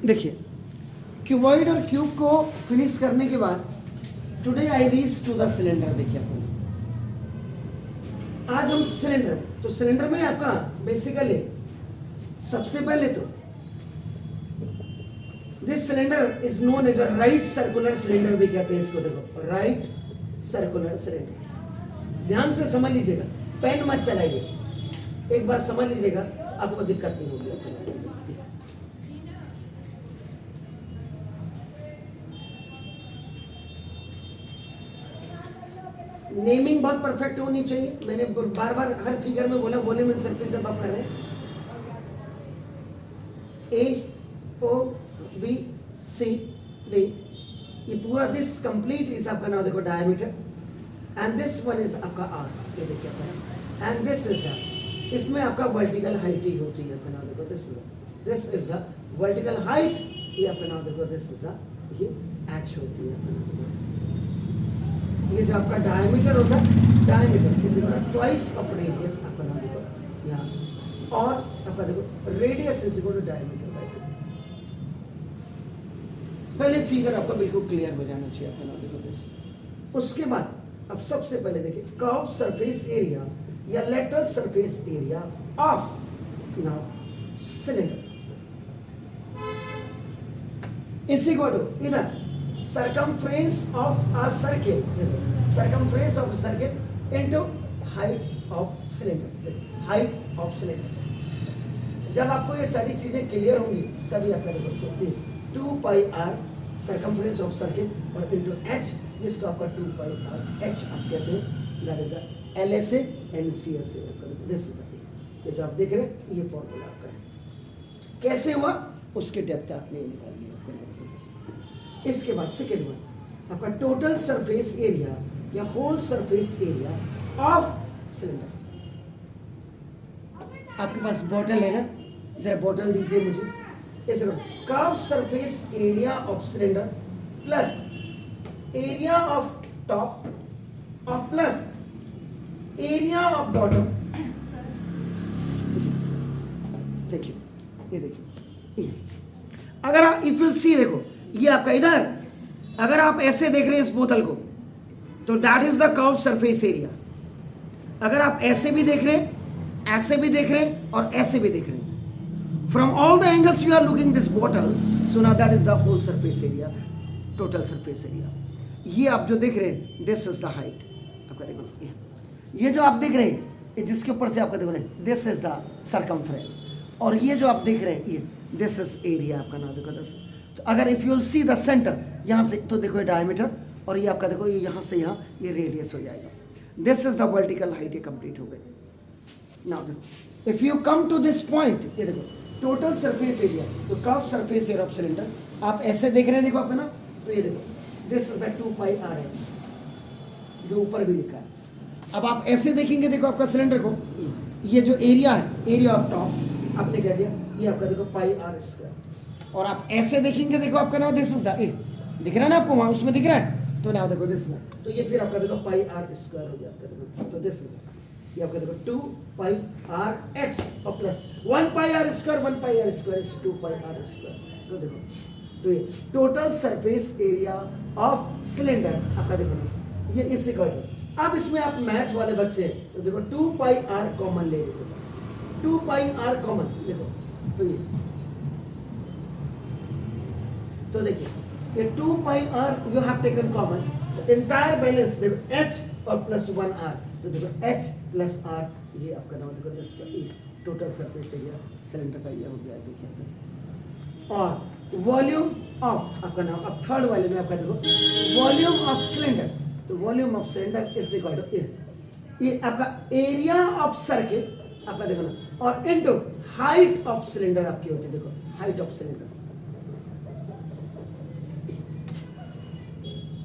देखिए क्यूबॉइड और क्यूब को फिनिश करने के बाद today I reach to the cylinder. देखिए अपन आज हम सिलेंडर, तो सिलेंडर में आपका बेसिकली सबसे पहले तो this cylinder is known as right circular cylinder भी कहते हैं इसको। देखो राइट सर्कुलर सिलेंडर, ध्यान से समझ लीजिएगा, पेन मत चलाइए, एक बार समझ लीजिएगा, आपको दिक्कत नहीं होगी। नेमिंग बहुत परफेक्ट होनी चाहिए। मैंने बार बार हर फिगर में बोला, वॉल्यूम एंड सरफेस जब आप कर रहे हैं, ए ओ बी सी डी, ये पूरा दिस कंप्लीट इज आपका नाम देखो diameter, and this one is आपका आर, ये देखिए आपका, एंड दिस इज इसमें आपका वर्टिकल हाइट ही होती है आपका नाम देखो, this is the vertical height, ये आपका नाम देखो, दिस इज द ये एच होती है। ये जो आपका डायमीटर होता है, diameter is equal to twice of radius आपका नाम देखो यहाँ, और आपका देखो radius is equal to diameter by 2। पहले फिगर आपको बिल्कुल क्लियर हो जाना चाहिए आपका नाम देखो दिस। उसके बाद अब सबसे पहले देखिए कर्व सरफेस एरिया या lateral surface area of now cylinder is equal to इधर circumference of a circle, circumference of a circle into height of cylinder, height of cylinder। जब आपको ये सारी चीजें क्लियर होंगी तभी आपका देखो 2 pi are circumference of circle और into h, जिसको आपका 2 पाई आर h आप कहते हैं, that is a LSA and CSA। this ये जो आप देख रहे हैं ये फॉर्मूला आपका है, कैसे हुआ उसके डेप्थ आपने ये निकालनी है आपको। इसके बाद सेकेंड वन आपका टोटल सरफेस एरिया या whole surface area of cylinder. आपके पास बॉटल है ना, जरा बॉटल दीजिए मुझे। ऐसे curve surface area of cylinder plus area of top और प्लस एरिया ऑफ बॉटम। देखिए ये देखिए, अगर आप इफ यू सी देखो ये आपका इधर, अगर आप ऐसे देख रहे हैं इस बोतल को तो that is the curve surface area. अगर आप ऐसे भी देख रहे हैं, ऐसे भी देख रहे हैं और ऐसे भी देख रहे हैं, from all the angles you are looking this बोतल, so now that is the whole surface area, total surface area. ये आप जो देख रहे हैं दिस इज द हाइट आपका देखो, ये जो आप देख रहे हैं जिसके ऊपर से आपका देखो दिस इज द सर्कमफ्रेंस, और ये जो आप देख रहे हैं ये दिस इज एरिया आपका नाम देखो दिस। तो अगर if you will see the centre यहाँ से तो देखो ये डायमीटर, और ये आपका देखो ये यहाँ से यहाँ ये रेडियस हो जाएगा। This is the vertical height, ये कंप्लीट हो गई। नाउ देखो if you come to this point, ये देखो टोटल सरफेस एरिया, तो curve surface area of cylinder आप ऐसे देख रहे हैं देखो आपका ना, तो ये देखो this is the 2 pi r H जो ऊपर भी लिखा है। अब आप ऐसे देखेंगे देखो आपका सिलेंडर को, ये जो एरिया है एरिया ऑफ टॉप आपने कह दिया ये आपका देखो पाई आर स्क्वायर, और आप ऐसे देखेंगे देखो आपका नाम दिस इज द ए, दिख रहा है ना आपको वहां उसमें दिख रहा है, तो नाउ देखो दिस इज, तो ये फिर आपका देखो पाई आर स्क्वायर हो गया आपका देखो, तो दिस इज ये आपका देखो 2 पाई आर एच और plus 1 pi r square, 1 pi r square is 2 pi r square. तो देखो तो ये total surface area of cylinder आपका देखो ये इस इक्वल। अब इसमें आप मैथ वाले बच्चे तो देखो 2 पाई आर कॉमन ले लीजिए, 2 पाई आर कॉमन देखो, तो ये तो देखिए ये 2 pi r you have taken common, entire balance देखो h और प्लस 1 r, तो देखो h प्लस r, ये आपका नाम देखो this total surface area cylinder का ये हो गया है देखिए। और वॉल्यूम ऑफ आपका नाम, अब थर्ड वाले में आपका देखो वॉल्यूम ऑफ सिलेंडर, तो volume of cylinder is equal to ये आपका एरिया ऑफ सर्किल आपका देखो ना, और इनटू हाइट ऑफ सिलेंडर आपकी होती है, देखो height of cylinder,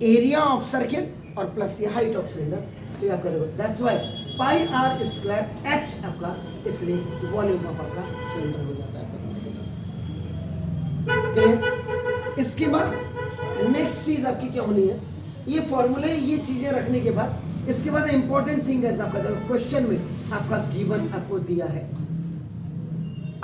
area of circle और प्लस ये हाइट ऑफ सिलेंडर, तो ये आपका देखो that's why pi r square h आपका, इसलिए वॉल्यूम ऑफ आपका सिलेंडर हो जाता है आपका। इसके बाद नेक्स्ट चीज आपकी क्या होनी है, ये फॉर्मूले ये चीजें रखने के बाद इसके बाद इंपॉर्टेंट थिंग है आपका देखो क्वेश्चन में आपका गिवन आपको दिया है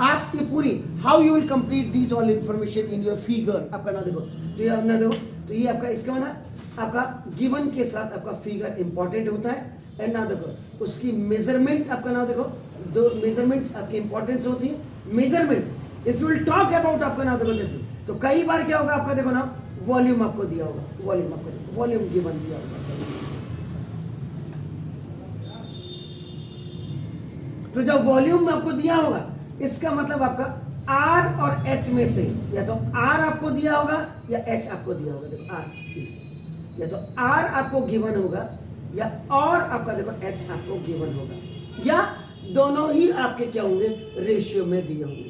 आप ये पूरी how you will complete these all information in your figure, आपका ना देखो तो ये अपना देखो तो ये आपका इसका माना आपका गिवन के साथ आपका फिगर इंपॉर्टेंट होता है। एंड ना देखो उसकी मेजरमेंट आपका ना देखो दो मेजरमेंट्स आपकी इंपॉर्टेंस होती है। Measurements if you will talk about आपका ना देखो जैसे तो कई बार क्या होगा आपका देखो ना वॉल्यूम आपको दिया होगा, वॉल्यूम गिवन दिया होगा। तो जब वॉल्यूम आपको दिया होगा इसका मतलब आपका आर और एच में से या तो आर आपको दिया होगा या एच आपको दिया होगा। देखो आर या तो आर आपको गिवन होगा या और आपका देखो एच आपको गिवन होगा या दोनों ही आपके क्या होंगे रेशियो में दिए होंगे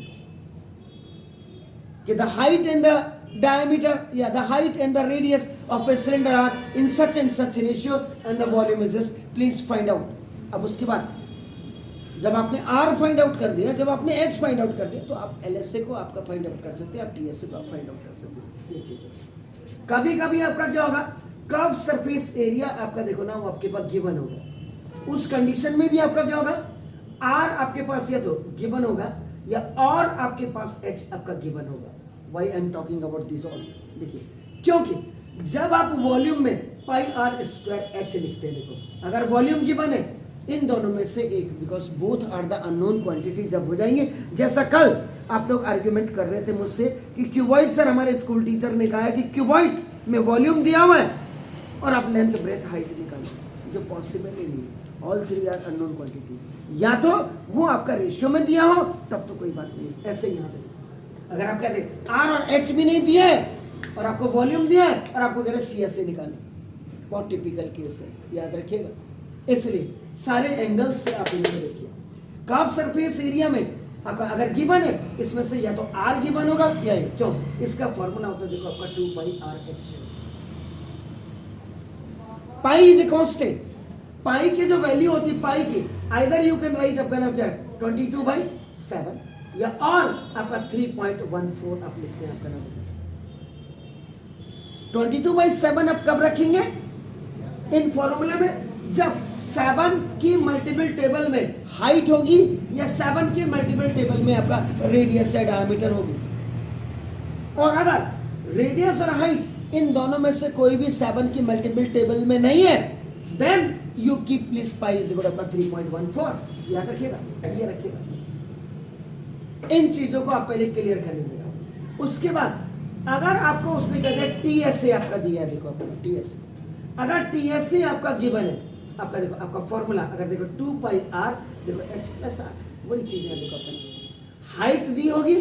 कि the height and the diameter the height and the radius of a cylinder are in such and such ratio and the volume is this, please find out। अब उसके बाद जब आपने R फाइंड आउट कर दिया, जब आपने H फाइंड आउट कर दिया तो आप LSA को आपका फाइंड आउट कर सकते हैं, आप TSA को आप फाइंड आउट कर सकते हैं। ये चीज कभी कभी आपका क्या होगा कर्व सरफेस एरिया आपका देखो ना वो आपके पास गिवन होगा, उस कंडीशन में भी आपका क्या होगा R आपके पास या तो गिवन होगा या और आपके पास H आपका गिवन होगा। Why I am talking about this all? देखिए क्योंकि जब आप वॉल्यूम में पाई आर स्क्वायर एच लिखते हैं, देखो अगर वॉल्यूम गिवन है इन दोनों में से एक, because both are the unknown quantity जब हो जाएंगे, जैसा कल आप लोग आर्ग्यूमेंट कर रहे थे मुझसे कि क्यूबॉइड सर हमारे स्कूल टीचर ने कहा है कि क्यूबॉइड में वॉल्यूम दिया हुआ है और आप लेंथ ब्रेथ हाइट निकालें, जो पॉसिबल ही नहीं। All three are unknown quantities, या तो वो आपका रेशियो में दिया हो तब तो कोई बात नहीं, ऐसे ही याद है। अगर आप कहते आर और एच भी नहीं दिया है और आपको वॉल्यूम दिया है और आपको कह रहे सी एस ए निकालें, बहुत टिपिकल केस है, याद रखिएगा। इसलिए सारे एंगल्स से आप इनको देखिए। कर्व सरफेस एरिया में आपका अगर गिवन है इसमें से या तो आर गिवन होगा या क्यों इसका फॉर्मूला होता है देखो आपका 2 pi r h. Pi is a constant, pi की जो वैल्यू होती है पाई की आइदर यू कैन राइट आपका नाम क्या है 22/7 या और आपका 3.14 आप लिखते हैं आपका नाम 22/7 आप कब रखेंगे इन फॉर्मूले में, जब 7 की मल्टीपल टेबल में हाइट होगी या 7 के मल्टीपल टेबल में आपका रेडियस या डायमीटर होगी। और अगर रेडियस और हाइट इन दोनों में से कोई भी 7 की मल्टीपल टेबल में नहीं है then you keep please pi is equal to 3.14, याद रखिएगा, ये रखिएगा। इन चीजों को आप पहले क्लियर कर लीजिएगा। उसके बाद अगर आपको उसने कहा टीएसए आपका दिया है, देखो आपका टीएसए, अगर टीएसए आपका गिवन है आपका देखो आपका फॉर्मूला अगर देखो 2 पाई आर देखो एच प्लस आर, वही चीज है देखो अपने हाइट दी होगी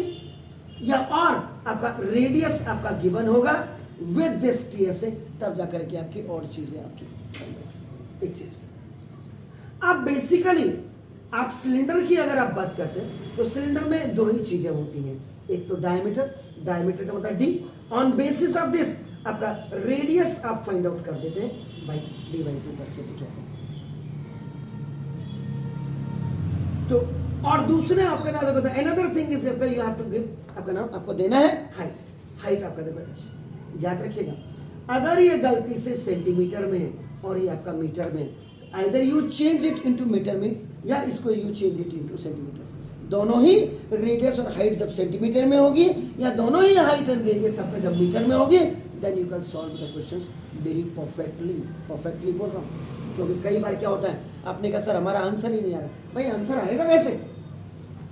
या और आपका रेडियस आपका गिवन होगा विद दिस टीएसए, तब जाकर के आपकी और चीजें आपकी एक चीज। आप बेसिकली आप सिलेंडर की अगर आप बात करते हैं तो सिलेंडर में दो ही चीजें होती हैं, एक तो डायमीटर, डायमीटर का मतलब D, on basis of this आपका रेडियस आप फाइंड आउट कर देते हैं बाई d/2 करके, तो क्या तो और दूसरे आपका नाम देखो अनदर थिंग इज आपका यू हैव टू गिव आपका नाम आपको देना है हाइट, हाइट आपका देखो याद रखिएगा। अगर ये गलती से सेंटीमीटर में है और ये आपका मीटर में, either you change it into metre में या इसको you change it into centimetre. दोनों ही रेडियस और हाइट जब सेंटीमीटर में होगी या दोनों ही हाइट एंड रेडियस आपका जब मीटर में होगी then you can solve the questions very perfectly बोल रहा हूँ, क्योंकि कई बार क्या होता है आपने कहा सर हमारा आंसर ही नहीं आ रहा, भाई आंसर आएगा कैसे।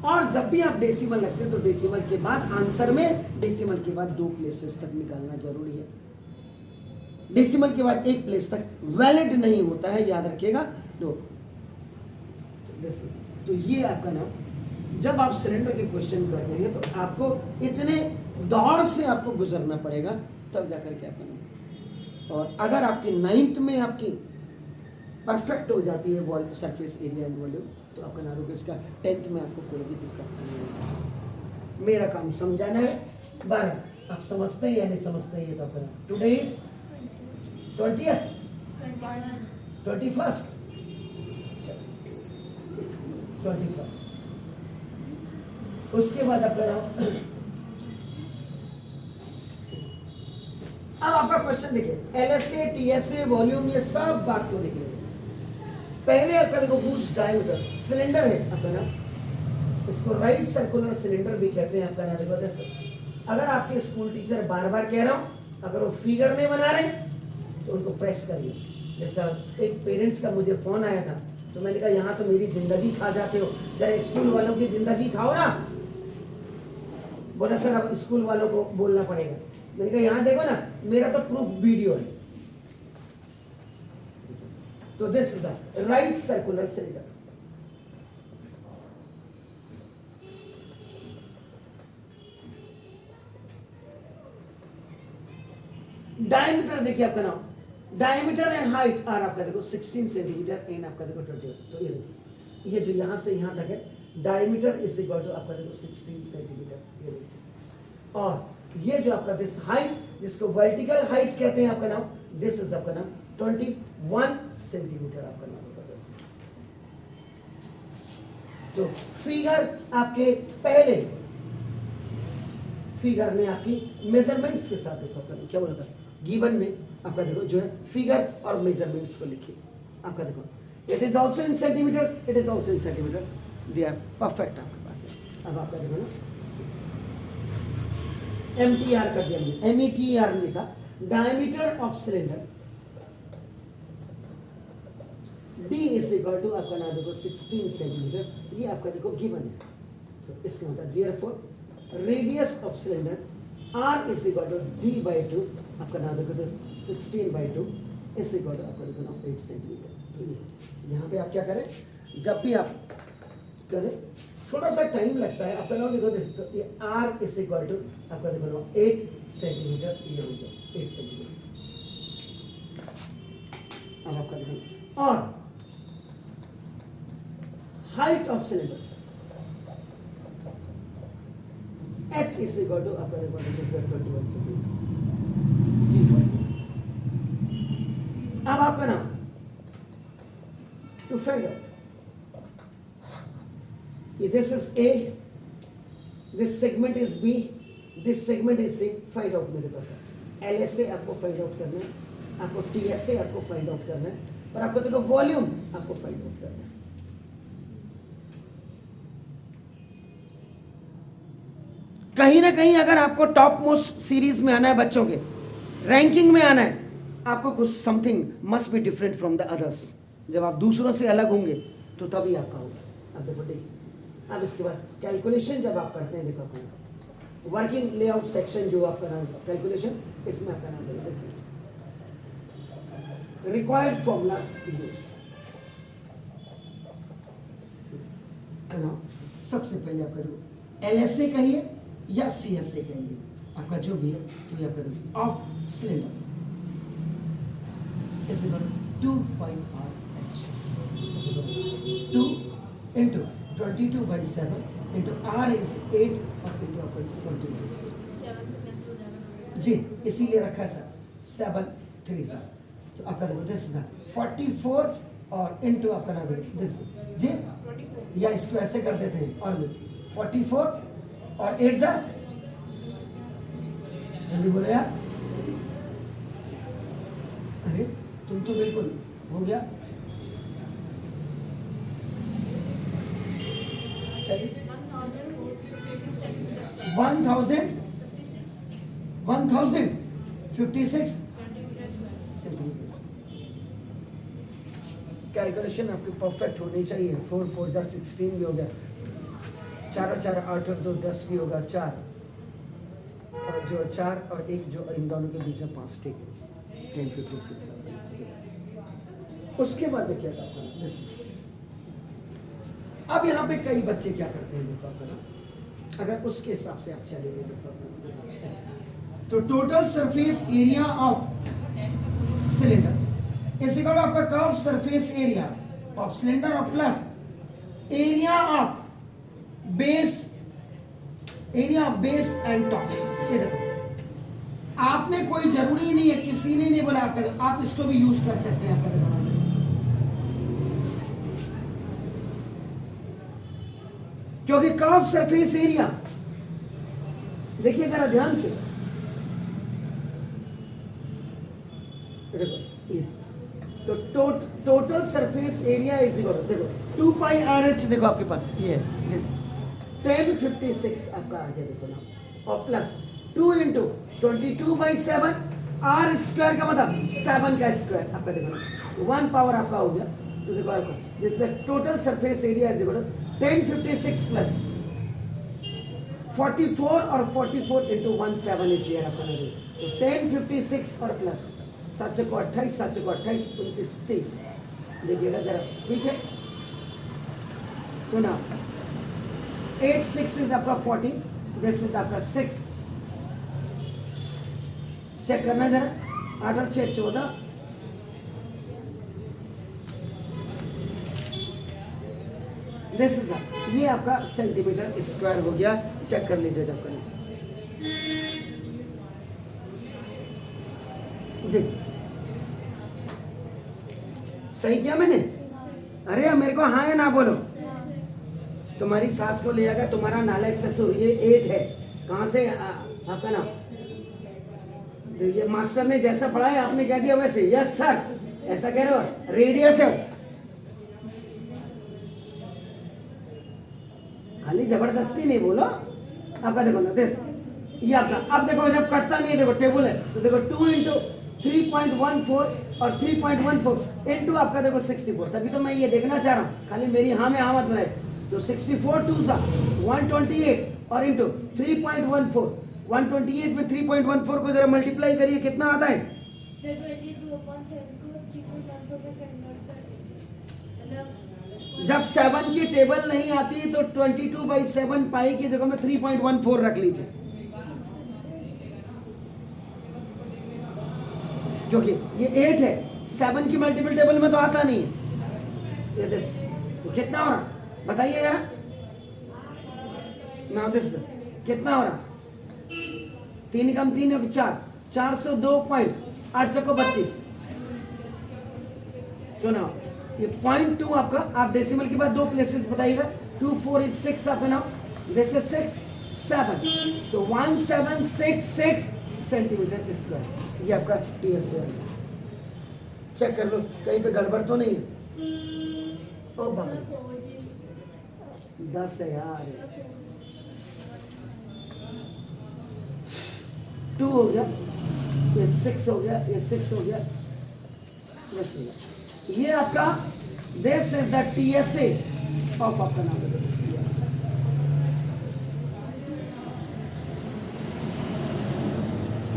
और जब भी आप डेसिमल लगते हैं तो डेसिमल के बाद आंसर में डेसिमल के बाद 2 प्लेसेस तक निकालना जरूरी है, डेसिमल के बाद 1 प्लेस तक वैलिड नहीं होता है, याद रखिएगा। तो ये आपका नाम जब आप सिलेंडर के क्वेश्चन कर रहे हैं तो आपको इतने दौर से आपको गुजरना पड़ेगा तब जाकर के आपका नाम। और अगर आपकी 9th में आपकी परफेक्ट हो जाती है wall surface area and volume तो आपका नाम होगा इसका 10th में आपको कोई भी दिक्कत नहीं होगी। मेरा काम समझाना है, 12 आप समझते हैं या नहीं समझते हैं, ये तो आपका today is 20th 21st 21st। उसके बाद आपका नाम अब आपका क्वेश्चन देखिए एलएसए टीएसए वॉल्यूम ये सब बात को देखिए। पहले आपका देखो बूस्ट डायमीटर सिलेंडर है आपका नाम, इसको राइट सर्कुलर सिलेंडर भी कहते हैं आपका। ना देखो जैसे अगर आपके स्कूल टीचर बार बार कह रहा हूं, अगर वो फिगर नहीं बना रहे तो उनको प्रेस करिए। जैसा एक पेरेंट्स का मुझे फोन आया था, तो मैंने कहा यहाँ तो मेरी जिंदगी खा जाते हो, जरा स्कूल वालों की जिंदगी खाओ ना। बोला सर अब स्कूल वालों को बोलना पड़ेगा। मैंने कहा यहाँ देखो ना, मेरा तो प्रूफ वीडियो है। तो this is the right circular cylinder. Diameter देखिए आपका नाम, डायमीटर एंड हाइट आर आपका देखो 16 सेंटीमीटर एंड आपका देखो 21। तो ये देखो, ये जो यहां से यहां तक है, डायमीटर इज इक्वल टू आपका देखो 16 सेंटीमीटर। ये देखो, और ये जो आपका दिस हाइट, जिसको वर्टिकल हाइट कहते हैं आपका नाम, दिस इज आपका नाम 21 सेंटीमीटर आपका नाम होगा। तो फिगर आपके पहले फिगर में आपकी मेजरमेंट्स के साथ देखो आपका क्या बोला था, गिवन में आपका देखो जो है फिगर और मेजरमेंट्स को लिखिए। आपका देखो it is also in centimetre, it is also in centimetre, they are perfect आपके पास है। अब आपका देखो ना, MTR कर दिया हमने, METR लिखा, diameter of cylinder D is equal to आपका ना देखो 16 सेंटीमीटर, ये आपका देखो गिवन है। तो इसका मतलब therefore radius of cylinder R is equal to D by 2, आपका नाम देखो 16/2 इज इक्वल टू आपका देखो 8 सेंटीमीटर। तो ये यहाँ पे आप क्या करें, जब भी आप करें थोड़ा सा टाइम लगता है, आपका नाम देखो तो ये R इज इक्वल टू आपका देखो 8 सेंटीमीटर, ये हो गया 8 सेंटीमीटर। अब आपका देखो, और height of cylinder H is equal to आपका देखो 21 सेंटीमीटर। अब आपका नाम to find out, this is A, this segment is B, this segment is C। Find out मेरे पास LSA आपको फाइंड आउट करना है, आपको TSA आपको फाइंड आउट करना है, और आपको देखो वॉल्यूम आपको फाइंड आउट करना है। कहीं ना कहीं अगर आपको टॉप मोस्ट सीरीज में आना है, बच्चों के रैंकिंग में आना है, आपको कुछ something must be different from the others. जब आप दूसरों से अलग होंगे तो तभी आपका होगा। अब देखो देखिए, अब इसके बाद कैलकुलेशन जब आप करते हैं, देखो आपका वर्किंग लेआउट सेक्शन जो आपका नाम कैलकुलेशन, इसमें आपका नाम देखिए रिक्वायर्ड फॉर्मूलाज यूज्ड। सबसे पहले आपका जो LSA कहिए या CSA कहिए, आपका जो भी है, तो ये आपका of cylinder is equal to 2 pi RH, 2 into 22/7 into R is 8 और into आपका 20 जी, इसीलिए रखा है सर 7 3 सर। तो आपका देखो दिस इज 44 और into आपका ना देखो दिस जी, या इसको ऐसे कर देते हैं, और 44 और 8 जा, जल्दी बोलो यार, अरे तुम तो बिल्कुल हो गया। चलिए 1056 सेंटीमीटर। कैलकुलेशन आपकी परफेक्ट होनी चाहिए। 4 4 जा 16 भी हो गया, 4 4 8 और 2 10 भी होगा, 4 और जो 4 और 1 जो इन दोनों के बीच में 5, ठीक है 1056। उसके बाद देखिए अब यहाँ पे कई बच्चे क्या करते हैं, देखो आपका अगर उसके हिसाब से आप चलेंगे, देखो तो total surface area of cylinder is equal to आपका curve surface area of cylinder और plus area of base and top. ये देखो आपने कोई जरूरी नहीं है, किसी ने नहीं बोला आपका, आप इसको भी यूज कर सकते हैं। आपका देखो क्योंकि कर्व सरफेस एरिया देखिए जरा ध्यान से, देखो ये तो total surface area is equal देखो 2 पाई RH, देखो आपके पास ये है 1056 आपका आ गया देखो ना, और प्लस 2 इंटू 22/7 आर स्क्वायर का मतलब 7 का स्क्वायर आपका देखो ना, 1 पावर आपका हो गया। तो देखो आपको this total surface area is equal 1056 plus 44 और 44 इंटू 17 इज हियर आपका तो 1056 और प्लस 7 को 28, 7 को 28, 29, 30 देखिएगा जरा, ठीक है। तो ना 8 6 इज आपका 14, दिस इज आपका 6, चेक करना जरा, 8 और 6 14, दिस इज ये आपका सेंटीमीटर स्क्वायर हो गया, चेक कर लीजिएगा आपका जी। सही किया मैंने? अरे मेरे को हाँ या ना बोलो। तुम्हारी सास को ले जाकर तुम्हारा नालायक ससुर, ये 8 है, कहाँ से आपका नाम? तो ये मास्टर ने जैसा पढ़ाया आपने कह दिया वैसे, यस सर, ऐसा कह रहे हो, रेडियस है, खाली जबरदस्ती नहीं बोलो। आपका देखो ना दिस, ये आपका, अब देखो जब कटता नहीं है, देखो टेबल है, तो देखो 2 इंटू 3.14 और 3.14 इंटू आपका देखो 64, तभी तो मैं ये देखना चाह रहा हूँ, खाली मेरी हाँ में हाँ मत बनाए। तो 64 2 सा 128 और इंटू 3.14, 128 में 3.14 को जरा मल्टीप्लाई करिए, कितना आता है? जब 7 की टेबल नहीं आती तो 22/7 पाई की जगह में 3.14 रख लीजिए, क्योंकि ये 8 है, 7 की मल्टीपल टेबल में तो आता नहीं है। ये दिस तो कितना हो रहा बताइए जरा, नाउ दिस कितना हो रहा? 3 कम 3 हो 4, 402.8 चको 32। तो ना ये 0.2 आपका, आप डेसिमल के बाद 2 प्लेसेस बताइएगा, 2 4 is 6 आपका नाम, दिस इज 6 7, तो 1766 सेंटीमीटर स्क्वायर, ये आपका टीएस है। चेक कर लो कहीं पे गड़बड़ तो नहीं है। ओ बाबा 10 है यार, 2 हो गया, ये 6 हो गया, ये 6 हो गया, बस ये आपका this is the TSA of आपका नाम।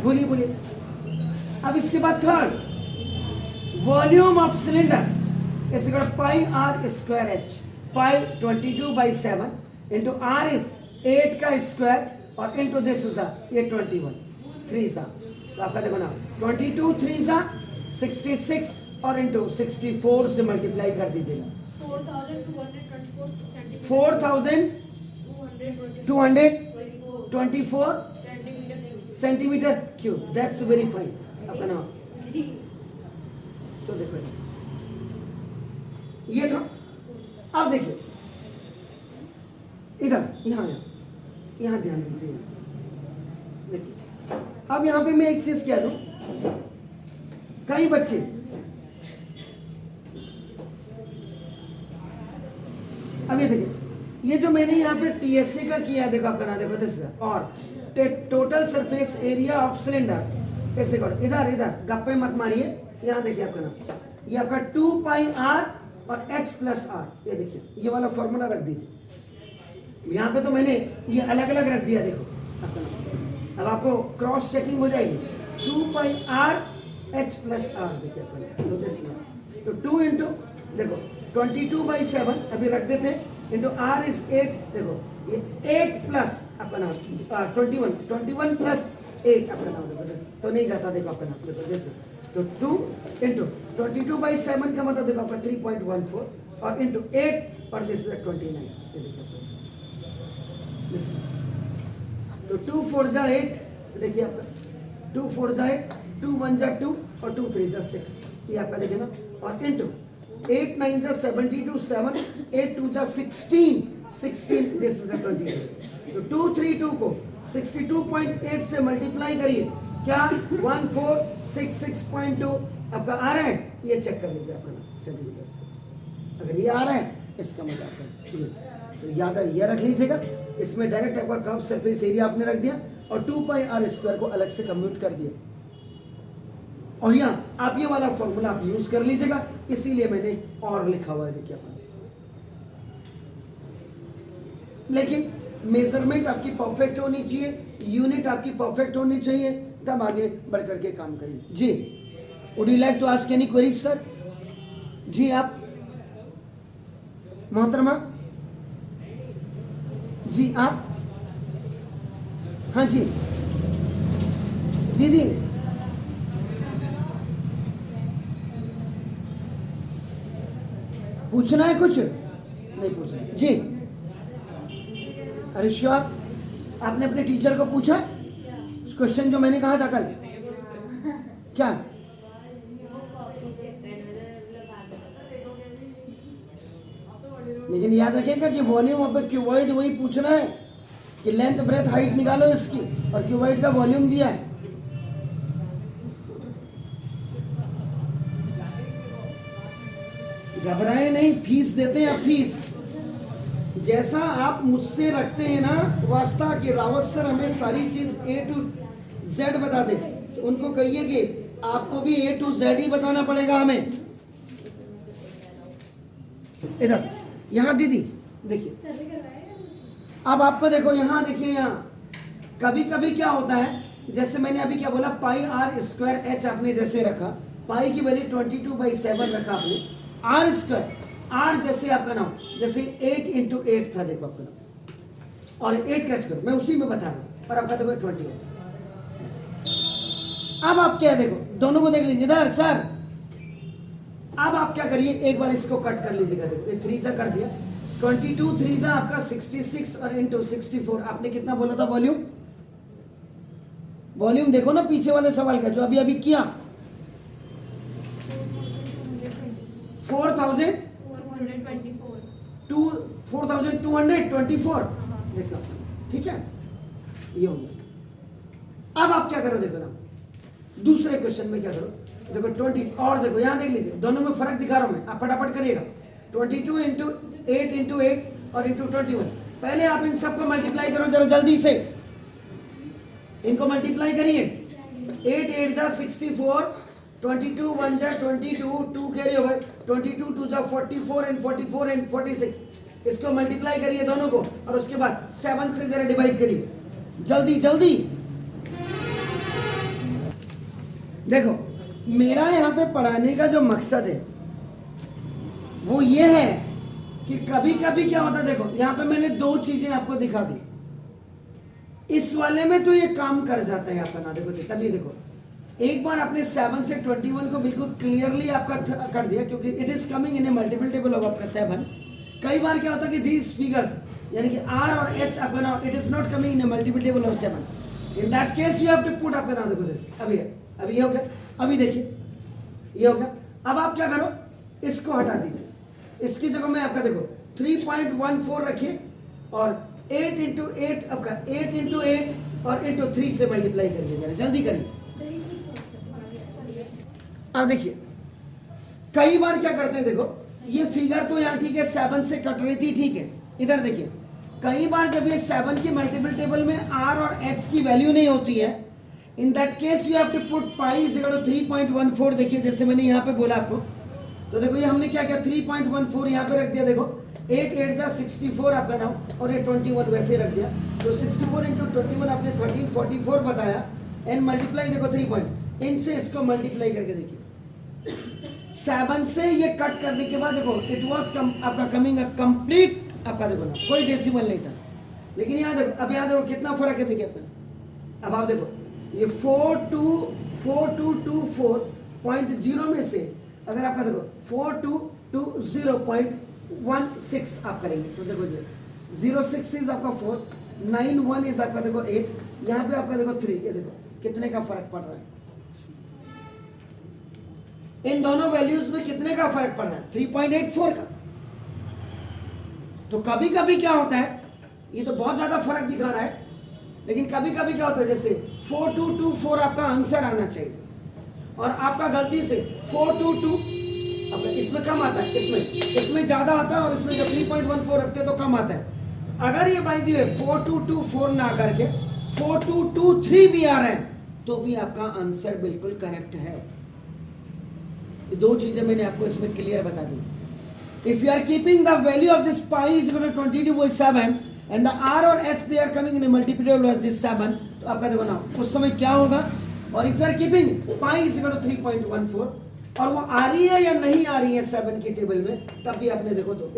बोलिए बोलिए। अब इसके बाद third, volume of cylinder is equal pi r square h, pi 22/7 into r is 8 का स्क्वायर और इंटू दिस इज द ये 21 3 सा, तो आपका देखो ना 22 3 सा 66 और इंटू 64 से मल्टीप्लाई कर दीजिएगा, 4224 centimetre cube, that's very fine आपका नाम। तो देखो ये था। अब देखिए इधर, यहाँ यहाँ ध्यान दीजिए, देखिए अब यहाँ पे मैं एक चीज कह दूं, कई बच्चे अब ये देखिए, ये जो मैंने यहाँ पे टीएसए का किया, देखो आपका ना, देखो दिस और total surface area of cylinder ऐसे करो, इधर इधर गप्पे मत मारिए, यहाँ देखिए आपका ना, ये आपका 2 पाई आर और एच प्लस आर, ये देखिए ये वाला फॉर्मूला रख दीजिए। यहाँ पे तो मैंने ये अलग अलग रख दिया, देखो आपका ना, अब आपको क्रॉस चेकिंग हो जाएगी, 2 pi r H plus are, देखिए आपका तो दिस, तो 2 इंटू देखो 22/7 अभी रख देते हैं, इंटू आर इज 8, देखो ये 8 प्लस आपका नाम 21 प्लस 8 आपका नाम, देखो तो नहीं जाता, देखो आपका नाम, देखो जैसे तो 2 इंटू 22/7 का मतलब देखो आपका 3.14 और इंटू 8 और दिस इज 29, ये देखो तो 2 4 जा 8, देखिए आपका 2 4 जा 8, 2 1 जा 2 और 2 3 जा 6, ये आपका देखिए ना, और इंटू 8 9 जा 72 7, 8 2 जा 16, दिस इज 22, तो 232 को 62.8 से मल्टीप्लाई करिए, क्या 1466.2 आपका आ रहा है, ये चेक कर लीजिए आपका सेंटीमीटर से, अगर ये आ रहा है इसका मतलब आपका, तो याद है ये रख लीजिएगा। इसमें डायरेक्ट आपका कर्व सरफेस एरिया आपने रख दिया और 2 पाई आर स्क्वायर को अलग से कम्यूट कर दिया, और यहाँ आप ये वाला फॉर्मूला आप यूज कर लीजिएगा, इसीलिए मैंने और लिखा हुआ है, देखिए अपन। लेकिन मेजरमेंट आपकी परफेक्ट होनी चाहिए, यूनिट आपकी परफेक्ट होनी चाहिए, तब आगे बढ़ करके काम करिए। जी, would you like to ask any queries sir? जी आप मोहतरमा, जी आप, हाँ जी दीदी, पूछना है कुछ? नहीं पूछना जी। अरे श्योर, आपने अपने टीचर को पूछा क्वेश्चन जो मैंने कहा था कल? क्या? लेकिन याद रखिएगा कि वॉल्यूम ऑफ द क्यूबॉइड वही पूछना है कि लेंथ ब्रेथ हाइट निकालो इसकी, और क्यूबॉइड का वॉल्यूम दिया है। घबराए नहीं, फीस देते हैं, फीस जैसा आप मुझसे रखते हैं ना वास्ता कि रावत सर हमें सारी चीज A to Z बता दे, तो उनको कहिए कि आपको भी A to Z ही बताना पड़ेगा हमें। इधर यहाँ दीदी देखिए, अब आपको देखो यहाँ देखिए, यहाँ कभी कभी क्या होता है, जैसे मैंने अभी क्या बोला, पाई आर स्क्वायर एच आपने जैसे रखा, पाई की वैल्यू 22/7 रखा आपने, आर स्क्वायर, आर जैसे आपका नाम, जैसे 8 × 8 था देखो आपका नाम, और 8 का स्क्वायर मैं उसी में बता रहा हूँ, और आपका देखो 21। अब आप क्या देखो, दोनों को देख लीजिए इधर सर। अब आप क्या करिए, एक बार इसको कट कर लीजिएगा, देखो ये 3 कर दिया, 22 3 आपका 66 और इंटू 64, आपने कितना बोला था वॉल्यूम? वॉल्यूम देखो ना पीछे वाले सवाल का जो अभी अभी किया, 4224 देखो, ठीक है, ये हो गया। अब आप क्या करो देखो ना, दूसरे क्वेश्चन में क्या करो, देखो 20, और देखो यहाँ देख लीजिए, दोनों में फर्क दिखा रहा हूं मैं, आप फटाफट करिएगा। 22 × 8 × 8 और इंटू 21, पहले आप इन सबको मल्टीप्लाई करो जरा जल्दी से, इनको मल्टीप्लाई करिए। 8 8 जा 64, 22 1 जा 22, 2 कैरी ओवर, 22 2 जा 44 एंड 44 एंड 46, इसको मल्टीप्लाई करिए दोनों को, और उसके बाद 7 से जरा डिवाइड करिए, जल्दी जल्दी। देखो मेरा यहाँ पे पढ़ाने का जो मकसद है वो ये है कि कभी कभी क्या होता है, देखो यहाँ पे मैंने 2 चीजें आपको दिखा दी, इस वाले में तो ये काम कर जाता है आपका ना, देखो तभी देखो एक बार आपने 7 से 21 को बिल्कुल क्लियरली आपका कर दिया, क्योंकि it is coming in a multiple table of आपका 7। कई बार क्या होता है कि दीज फिगर्स यानी कि R और H आपका नाम, it is not coming in a multiple table of 7, in that case you have to put आपका नाम, देखो दिस अभी ये हो गया, अभी देखिए ये हो गया। अब आप क्या करो, इसको हटा दीजिए, इसकी जगह में आपका देखो 3.14 रखिए, और 8 × 8 आपका 8 × 8 और इंटू 3 से मल्टीप्लाई करिए, जरा जल्दी करिए। अब देखिए कई बार क्या करते हैं, देखो ये फिगर तो यहाँ ठीक है 7 से कट रही थी, ठीक है, इधर देखिए कई बार जब ये 7 की मल्टीपल टेबल में R और H की वैल्यू नहीं होती है, in that case you have to put pi is equal to 3.14, देखिए जैसे मैंने यहाँ पे बोला आपको, तो देखो ये हमने क्या किया, 3.14 यहाँ पे रख दिया, देखो 8 8 जा 64 आपका नाम, और ये 21 वैसे रख दिया, तो 64 × 21 आपने 1344 बताया, एंड मल्टीप्लाई देखो 3 पॉइंट, इनसे इसको मल्टीप्लाई करके देखिए 7 से ये कट करने के बाद देखो इट वॉज आपका कमिंग कंप्लीट आपका, देखो ना कोई डेसिमल नहीं था, लेकिन यहाँ देखो, अब यहाँ देखो कितना फर्क है, देखिए अपना, अब आप देखो ये 4224.0 में से अगर आपका देखो 4220.16 आप करेंगे, तो देखो ये 06 इज आपका 4, 91 इज आपका देखो 8, यहाँ पे आपका देखो 3, ये देखो कितने का फर्क पड़ रहा है, इन दोनों वैल्यूज में कितने का फर्क पड़ रहा है, 3.84 का। तो कभी कभी क्या होता है, ये तो बहुत ज्यादा फर्क दिखा रहा है, लेकिन कभी कभी क्या होता है, जैसे 4224 आपका आंसर आना चाहिए, और आपका गलती से 422 आपका इसमें कम आता है, इसमें ज्यादा आता है, और इसमें जब 3.14 रखते हैं तो कम आता है, अगर ये बाई दी वे 4224 ना करके 4223 भी आ रहा है तो भी आपका आंसर बिल्कुल करेक्ट है। दो चीजें मैंने आपको इसमें क्लियर बता दी। If you are keeping the value of this pi is equal to 22/7 and the r और h they are coming in multiplication of this 7, तो आपका देखो ना उस समय क्या होगा। और if you are keeping pi is equal to 3.14 और वो आ रही है या नहीं आ रही है 7 की टेबल में, तब भी आपने देखो तो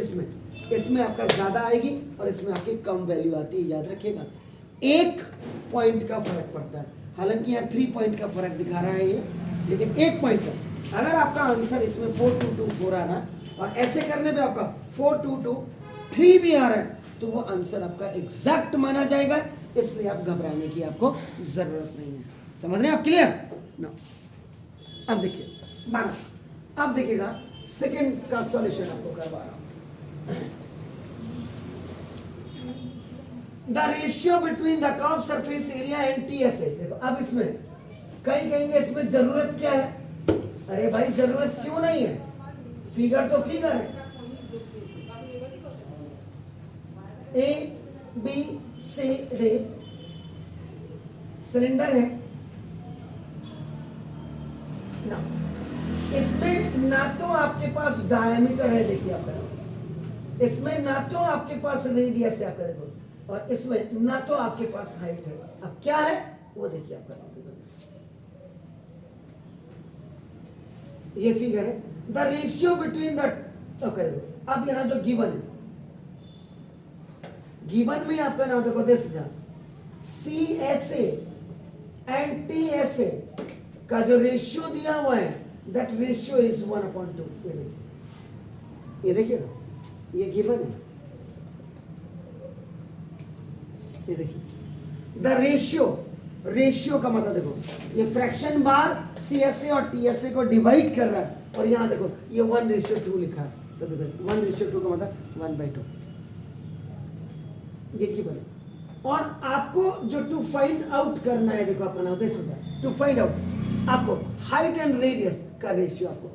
इसमें आपका ज्यादा आएगी और इसमें आपकी कम वैल्यू आती है। याद रखिएगा 1 पॉइंट का फर्क पड़ता है। हालांकि यहाँ 3 पॉइंट का फर्क दिखा रहा है ये, लेकिन 1 पॉइंट का। अगर आपका आंसर इसमें 4224 आ रहा है और ऐसे करने पे आपका 4223 भी आ रहा है तो वो आंसर आपका एग्जैक्ट माना जाएगा। इसलिए आप घबराने की आपको जरूरत नहीं है। समझ रहे हैं आप? क्लियर ना? अब देखिए 12, अब देखिएगा सेकंड का सॉल्यूशन आपको करवा रहा हूं। The ratio between the curve surface area and TSA. देखो अब इसमें कई कहेंगे इसमें जरूरत क्या है। अरे भाई जरूरत क्यों नहीं है, फिगर तो फिगर है। A B C D cylinder है ना, इसमें ना तो आपके पास डायमीटर है, देखिए आपका, इसमें ना तो आपके पास रेडियस है आपका, देखो, और इसमें ना तो आपके पास हाइट है। अब क्या है वो देखिए आपका, ये फिगर है द रेशियो बिटवीन द, अब यहां जो गिवन है, गिवन में आपका नाम देखो this C S A and T S A का जो रेशियो दिया हुआ है दैट रेशियो इज 1/2। ये देखिए ना, ये गिवन है, ये देखिए द रेशियो का मतलब देखो ये फ्रैक्शन बार सीएसए और टीएसए को डिवाइड कर रहा है और यहां देखो ये 1:2 लिखा है, तो देखो 1:2 का मतलब 1/2 ये गिवन है। और आपको जो टू फाइंड आउट करना है, देखो अपना उद्देश्य टू फाइंड आउट, आपको हाइट एंड रेडियस का रेशियो, आपको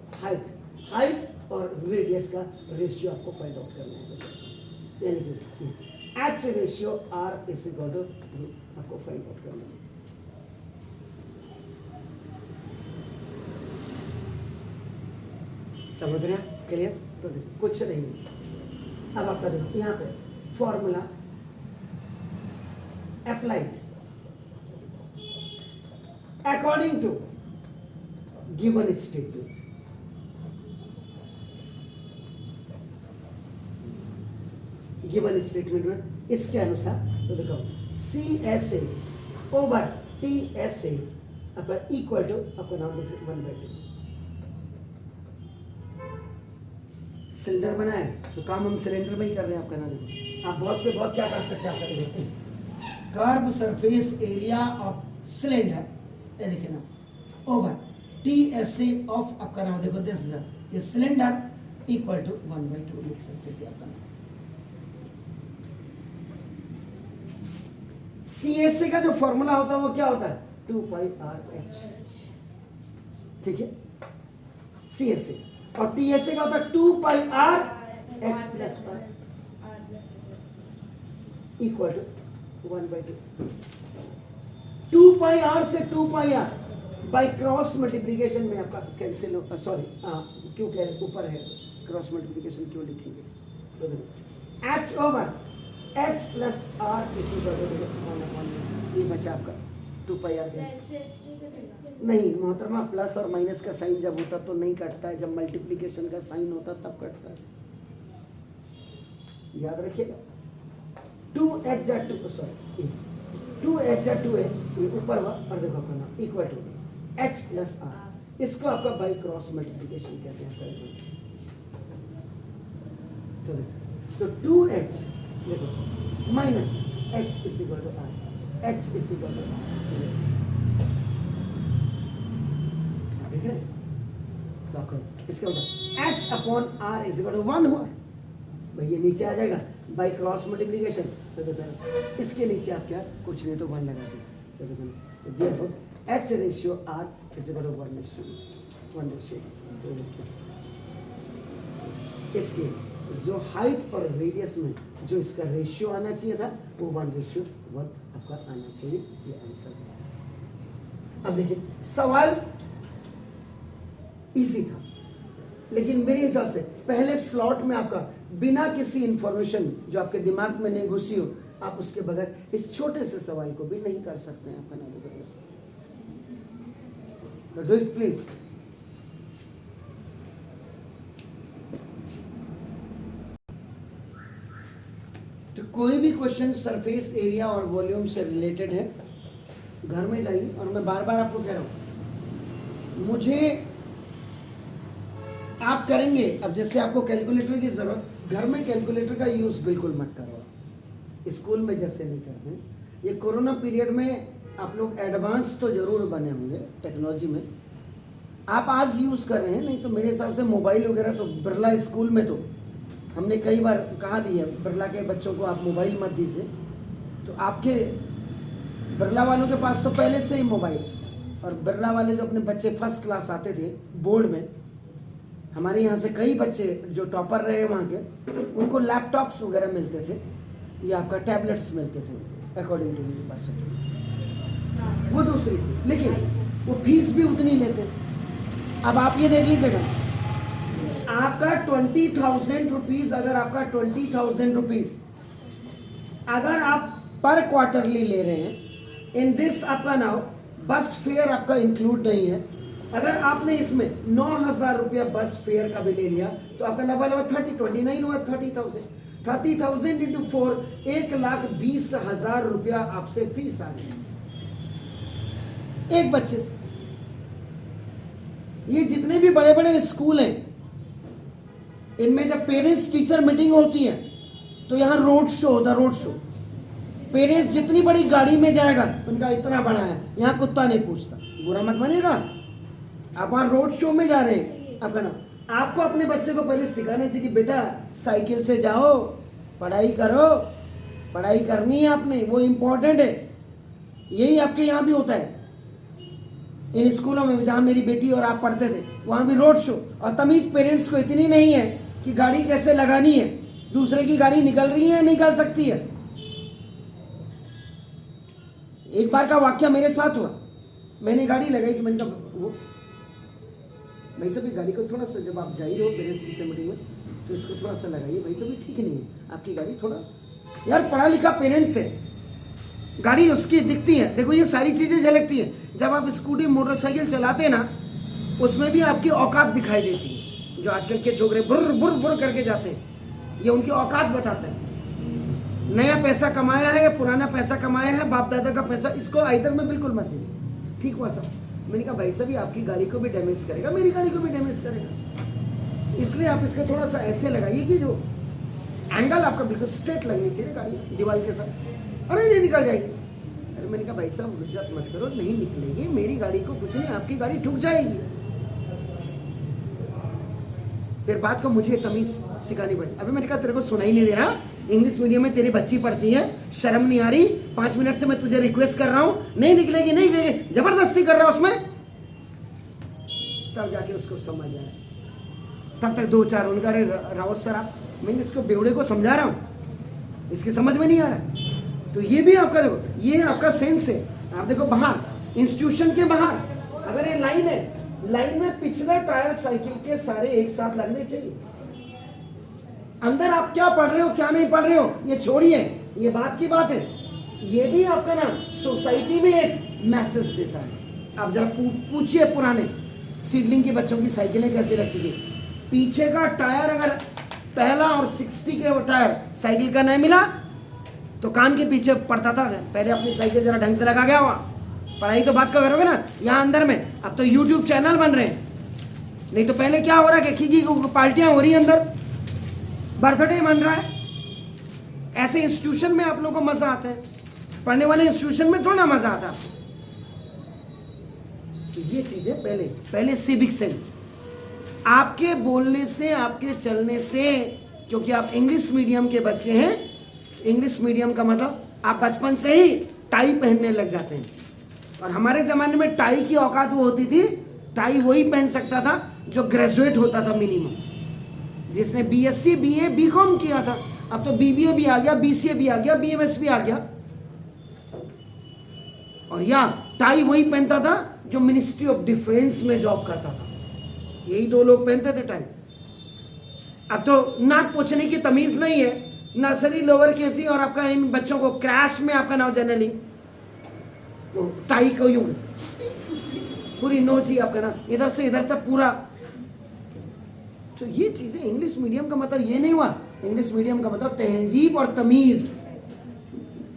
हाइट और रेडियस का रेशियो आपको फाइंड आउट करना है, यानी कि H ratio R is equal to आपको फाइंड आउट करना है। समझ रहे हैं? क्लियर? तो देखो कुछ नहीं, अब आपका देखो यहाँ पे formula applied according to given statement। Given statement में इसके अनुसार, तो देखो C S A over T S A आपका इक्वल टू, आपका नाम देख 1/2। सिलेंडर बना है तो काम हम सिलेंडर में ही कर रहे हैं आपका नाम। देखो आप बहुत से बहुत क्या कर सकते हैं, आपका देखो curve surface area of cylinder, ये देखिए ना, over T S A of आपका नाम देखो दिस ये सिलेंडर इक्वल टू 1/2 लिख सकते थे आपका नाम। सी एस ए का जो फॉर्मूला होता है वो क्या होता है 2πr/h, ठीक है, सी एस ए, और टी एस ए का होता है 2πr/h plus equal to 1/2। 2πr से 2πr बाई क्रॉस मल्टीप्लीकेशन में आपका कैंसिल हो, सॉरी क्यों कह रहे ऊपर है क्रॉस मल्टीप्लीकेशन क्यों लिखेंगे, तो h over h plus r इसी का ये बचा आपका 2πr। नहीं मोहतरमा, प्लस और माइनस का साइन जब होता तो नहीं कटता है, जब मल्टीप्लीकेशन का साइन होता तब कटता है, याद रखिएगा। 2h या 2h ये ऊपर हुआ और देखो अपना equal to h plus r, इसको आपका बाई क्रॉस मल्टीप्लीकेशन कहते हैं। तो 2h देखो minus h is equal to r, h is equal to r, देख रहे हैं? तो आपको इसका मतलब h upon r is equal to 1 हुआ भाई, ये नीचे आ जाएगा बाई क्रॉस मल्टीप्लीकेशन, तो देखो इसके नीचे आप क्या कुछ नहीं तो 1 लगा दें, तो देखो h ratio r is equal to 1:2 इसके जो हाइट और रेडियस में जो इसका रेशियो आना चाहिए था वो 1:1 आपका आना चाहिए। ये आंसर है। अब देखिए सवाल इजी था, लेकिन मेरे हिसाब से पहले स्लॉट में आपका बिना किसी इंफॉर्मेशन जो आपके दिमाग में नहीं घुसी हो, आप उसके बगैर इस छोटे से सवाल को भी नहीं कर सकते हैं आपका नाम वजह से। Do it please. तो कोई भी क्वेश्चन सरफेस एरिया और वॉल्यूम से रिलेटेड है, घर में जाइए। और मैं बार बार आपको कह रहा हूं, मुझे आप करेंगे। अब जैसे आपको कैलकुलेटर की जरूरत, घर में कैलकुलेटर का यूज बिल्कुल मत करो। स्कूल में जैसे नहीं करते हैं। ये कोरोना पीरियड में आप लोग एडवांस तो जरूर बने होंगे टेक्नोलॉजी में, आप आज यूज कर रहे हैं। नहीं तो मेरे हिसाब से मोबाइल वगैरह तो बिरला स्कूल में तो हमने कई बार कहा भी है, बिरला के बच्चों को आप मोबाइल मत दीजिए। तो आपके बिरला वालों के पास तो पहले से ही मोबाइल, और बिरला वाले जो अपने बच्चे फर्स्ट क्लास आते थे बोर्ड में, हमारे यहाँ से कई बच्चे जो टॉपर रहे वहाँ के, उनको लैपटॉप्स वगैरह मिलते थे या आपका टैबलेट्स मिलते थे अकॉर्डिंग टू यूनिवर्सिटी। वो दूसरी चीज, लेकिन वो फीस भी उतनी लेते। अब आप ये देख लीजिएगा, आपका 20,000 रुपीज, अगर आपका 20,000 रुपीज अगर आप पर क्वार्टरली ले रहे हैं, इन दिस आपका नाउ बस फेयर आपका इंक्लूड नहीं है। अगर आपने इसमें 9,000 रुपया बस फेयर का भी ले लिया तो आपका डबल हुआ 29 हुआ 30,000। 30,000 इंटू 4, 1,20,000 रुपया आपसे फीस आ गई एक बच्चे से। ये जितने भी बड़े बड़े स्कूल हैं, इनमें जब पेरेंट्स टीचर मीटिंग होती है तो यहाँ रोड शो होता है। रोड शो पेरेंट्स जितनी बड़ी गाड़ी में जाएगा, उनका इतना बड़ा है, यहाँ कुत्ता नहीं पूछता, बुरा मत मानिएगा। आप वहाँ रोड शो में जा रहे हैं, आपका नाम, आपको अपने बच्चे को पहले सिखाना चाहिए कि बेटा साइकिल से जाओ, पढ़ाई करो, पढ़ाई करनी है आपने, वो इम्पोर्टेंट है। यही आपके यहाँ भी होता है। इन स्कूलों में जहाँ मेरी बेटी और आप पढ़ते थे, वहाँ भी रोड शो। और तमीज पेरेंट्स को इतनी नहीं है कि गाड़ी कैसे लगानी है, दूसरे की गाड़ी निकल रही है, निकल सकती है। एक बार का वाक्य मेरे साथ हुआ, मैंने गाड़ी लगाई तो मैंने कहा वो भाई साहब ये गाड़ी को थोड़ा सा, जब आप जा ही रहे हो पेरेंट्स की मीटिंग में, तो इसको थोड़ा सा लगाइए भाई साहब, ये ठीक नहीं है आपकी गाड़ी थोड़ा। यार पढ़ा लिखा पेरेंट्स है, गाड़ी उसकी दिखती है। देखो ये सारी चीज़ें झलकती है। जब आप स्कूटी मोटरसाइकिल चलाते हैं ना, उसमें भी आपकी औकात दिखाई देती है। जो आजकल के छोकरे बुर बुर बुर करके जाते हैं, ये उनकी औकात बताते हैं। नया पैसा कमाया है या पुराना पैसा कमाया है, बाप दादा का पैसा, इसको आइदर में बिल्कुल मत दीजिए। ठीक हुआ सर। मैंने कहा भाई साहब आपकी गाड़ी को भी डैमेज करेगा, मेरी गाड़ी को भी डैमेज करेगा, इसलिए आप इसको थोड़ा सा ऐसे लगाइए कि जो एंगल आपका बिल्कुल स्ट्रेट लगनी चाहिए गाड़ी दीवार के साथ। अरे नहीं निकल जाएगी। अरे मैंने कहा भाई साहब गुस्सा मत करो, नहीं निकलेगी, मेरी गाड़ी को कुछ नहीं, आपकी गाड़ी ठुक जाएगी। फिर बात को मुझे तमीज सिखानी पड़ी। अभी मैंने कहा तेरे को सुनाई नहीं दे रहा, इंग्लिश मीडियम में तेरी बच्ची पढ़ती है, शर्म नहीं आ रही? 5 मिनट से मैं तुझे रिक्वेस्ट कर रहा हूं, नहीं निकलेगी, नहीं निकलेगी, जबरदस्ती कर रहा हूं उसमें। तब जाके उसको समझ आया। तब तक 2-4 उनका, अरे रावत सर आप, मैं इसको बेवड़े को समझा रहा हूं, इसकी समझ में नहीं आ रहा। तो ये भी आपका देखो, ये आपका सेंस है। आप देखो बाहर इंस्टीट्यूशन के बाहर अगर ये लाइन है, लाइन में पिछला टायर साइकिल के सारे एक साथ लगने चाहिए। अंदर आप क्या पढ़ रहे हो क्या नहीं पढ़ रहे हो ये छोड़िए, ये बात की बात है। ये भी आपका ना सोसाइटी में एक मैसेज देता है। आप जरा पूछिए पुराने सीडलिंग के बच्चों की साइकिलें कैसी रखती थी। पीछे का टायर अगर पहला और 60 के टायर साइकिल का नहीं मिला तो कान के पीछे पड़ता था। पहले अपनी साइकिल जरा ढंग से लगा गया हुआ, पढ़ाई तो बात का करोगे ना यहाँ अंदर में। अब तो यूट्यूब चैनल बन रहे हैं, नहीं तो पहले क्या हो रहा है कि खींची पार्टियां हो रही है, अंदर बर्थडे बन रहा है। ऐसे इंस्टीट्यूशन में आप लोगों को मजा आता है, पढ़ने वाले इंस्टीट्यूशन में थोड़ा मजा आता है। तो ये चीजें पहले सिविक सेंस आपके बोलने से, आपके चलने से, क्योंकि आप इंग्लिश मीडियम के बच्चे हैं। इंग्लिश मीडियम का मतलब आप बचपन से ही टाई पहनने लग जाते हैं। और हमारे ज़माने में टाई की औकात वो होती थी, टाई वही पहन सकता था जो ग्रेजुएट होता था मिनिमम। जिसने बीएससी बीए बीकॉम किया था, अब तो बीबीए भी आ गया, बीसीए भी आ गया, बीएमएस भी आ गया। और या टाई वही पहनता था जो मिनिस्ट्री ऑफ डिफेंस में जॉब करता था, यही दो लोग पहनते थे टाई। अब तो नाक पोछने की तमीज नहीं है, नर्सरी लोअर केसी और आपका इन बच्चों को क्रैश में आपका नाम जनरली वो टाई को यूं पूरी नोच ही आपका नाम इधर से इधर तक पूरा। तो ये चीजें इंग्लिश मीडियम का मतलब ये नहीं हुआ, इंग्लिश मीडियम का मतलब तहजीब और तमीज।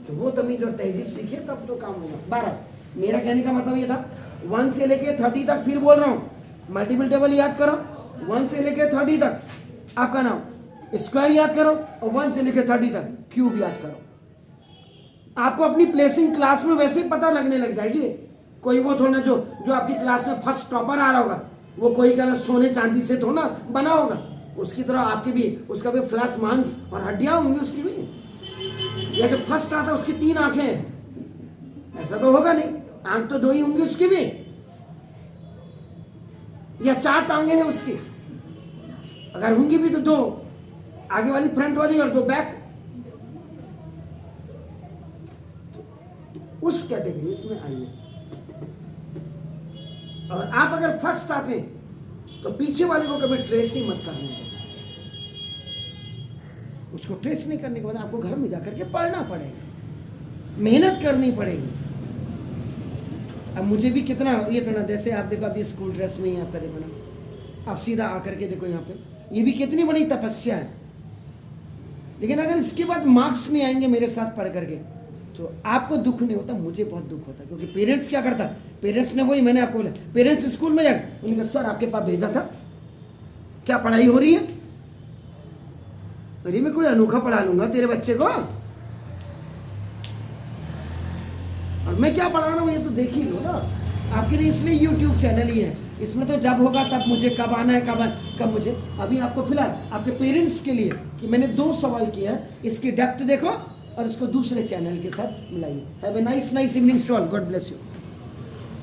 तो वो तमीज और तहजीब सीखिए तब तो काम होगा। 12 मेरा कहने का मतलब ये था 1 से लेके 30 तक, फिर बोल रहा हूँ मल्टीपल टेबल याद करो, 1 से लेके 30 तक आपका नाम स्क्वायर याद करो, और 1 से लेके 30 तक क्यूब याद करो। आपको अपनी प्लेसिंग क्लास में वैसे ही पता लगने लग जाएगी। कोई वो थोड़ा जो आपकी क्लास में फर्स्ट टॉपर आ रहा होगा, वो कोई कहना सोने चांदी से थोड़ा बना होगा, उसकी तरह आपके भी उसका भी फ्लैश मांस और हड्डियां होंगी उसकी भी। या जो फर्स्ट आता उसकी 3 आंखें हैं, ऐसा तो होगा नहीं, आंख तो 2 ही होंगी उसकी भी, या 4 टांगे हैं उसकी, अगर होंगी भी तो 2 आगे वाली फ्रंट वाली और 2 बैक। उस कैटेगरीज में आइए। और आप अगर फर्स्ट आते तो पीछे वाले को कभी ट्रेस ही मत करने दो। उसको ट्रेस नहीं करने के बाद आपको घर में जाकर के पढ़ना पड़ेगा, मेहनत करनी पड़ेगी। अब मुझे भी कितना ये थोड़ा, जैसे आप देखो अभी स्कूल ड्रेस में ही आपका देखो ना, आप सीधा आकर के देखो यहाँ पे, ये भी कितनी बड़ी तपस्या है। लेकिन अगर इसके बाद मार्क्स नहीं आएंगे मेरे साथ पढ़ करके तो आपको दुख नहीं होता, मुझे बहुत दुख होता। क्योंकि पेरेंट्स क्या करता, पेरेंट्स ने वही मैंने आपको बोला, पेरेंट्स स्कूल में जाकर उन्होंने कहा सर आपके पास भेजा था, क्या पढ़ाई हो रही है? अरे मैं कोई अनोखा पढ़ा लूंगा तेरे बच्चे को, और मैं क्या पढ़ा रहा हूँ ये तो देख ही लो ना। आपके लिए इसलिए यूट्यूब चैनल ही है, इसमें तो जब होगा तब मुझे कब आना है कब मुझे। अभी आपको फिलहाल आपके पेरेंट्स के लिए कि मैंने 2 सवाल किया है, इसकी डेप्थ देखो और उसको दूसरे चैनल के साथ मिलाइए। Have a nice evening stall, god bless you.